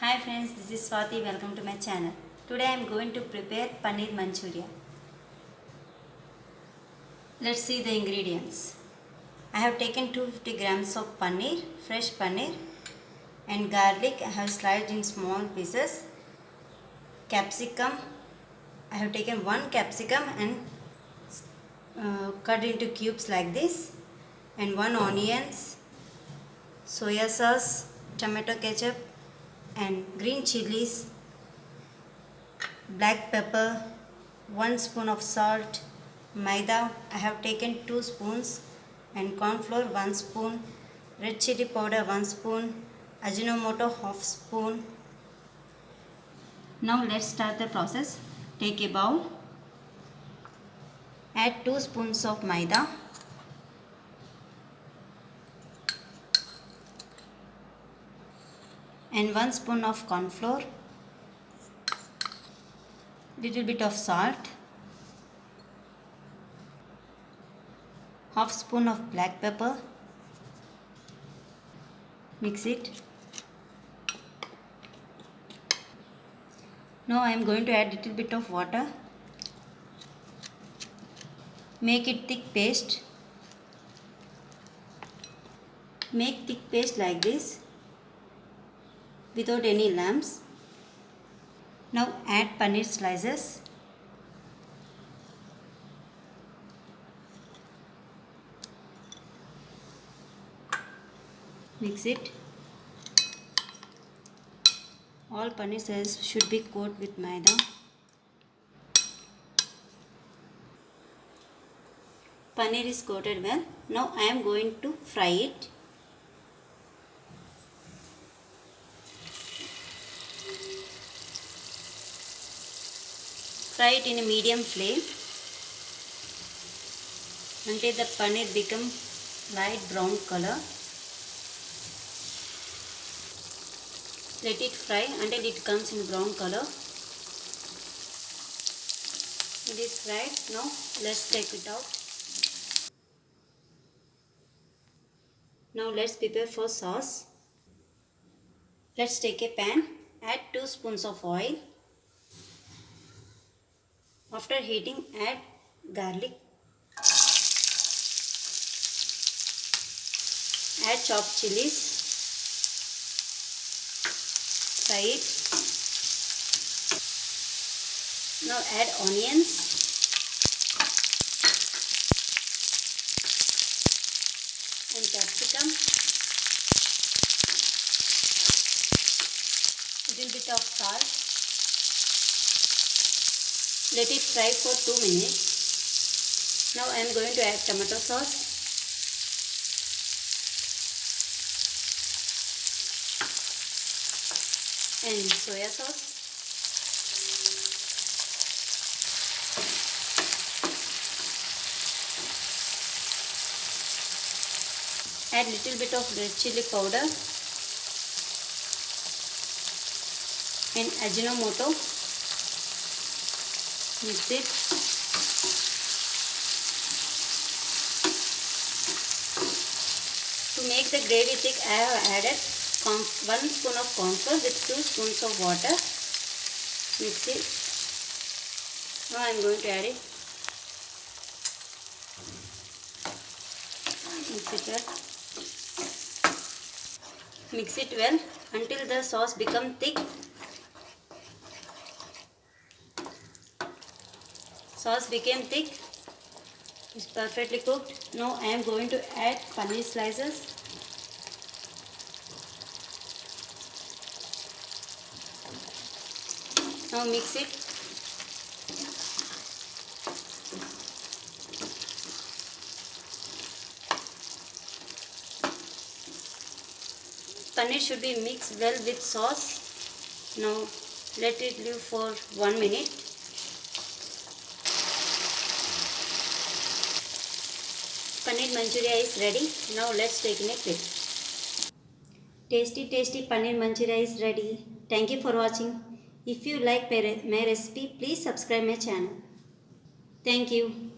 Hi friends, this is Swati. Welcome to my channel. Today I am going to prepare paneer manchuria. Let's see the ingredients. I have taken 250 grams of paneer, fresh paneer, and garlic I have sliced in small pieces. Capsicum, I have taken one capsicum and cut into cubes like this, and one onions, soya sauce, tomato ketchup, and green chilies, black pepper, 1 spoon of salt, maida I have taken 2 spoons, and corn flour 1 spoon, red chili powder 1 spoon, Ajinomoto half spoon. Now let's start the process. Take a bowl, add 2 spoons of maida, and 1 spoon of corn flour, little bit of salt, half spoon of black pepper. Mix it. Now I am going to add little bit of water. Make it thick paste. Make thick paste like this without any lumps. Now add paneer slices. Mix it. All paneer slices should be coated with maida. Paneer is coated well. Now I am going to fry it. Fry it in a medium flame until the paneer becomes light brown color. Let it fry until it comes in brown color. It is fried. Now let's take it out. Now let's prepare for sauce. Let's take a pan. Add 2 spoons of oil. After heating, add garlic. Add chopped chilies. Fry it. Now add onions. And capsicum. Little bit of salt. Let it fry for 2 minutes. Now I am going to add tomato sauce. And soya sauce. Add little bit of red chili powder and Ajinomoto. Mix it. To make the gravy thick, I have added 1 spoon of corn flour with 2 spoons of water. Mix it. Now I am going to add it. Mix it well. Mix it well until the sauce becomes thick. Sauce became thick. It's perfectly cooked. Now I am going to add paneer slices. Now mix it. Paneer should be mixed well with sauce. Now let it live for 1 minute. Paneer manchuria is ready. Now let's take in a plate. Tasty paneer manchuria is ready. Thank you for watching. If you like my recipe, please subscribe my channel. Thank you.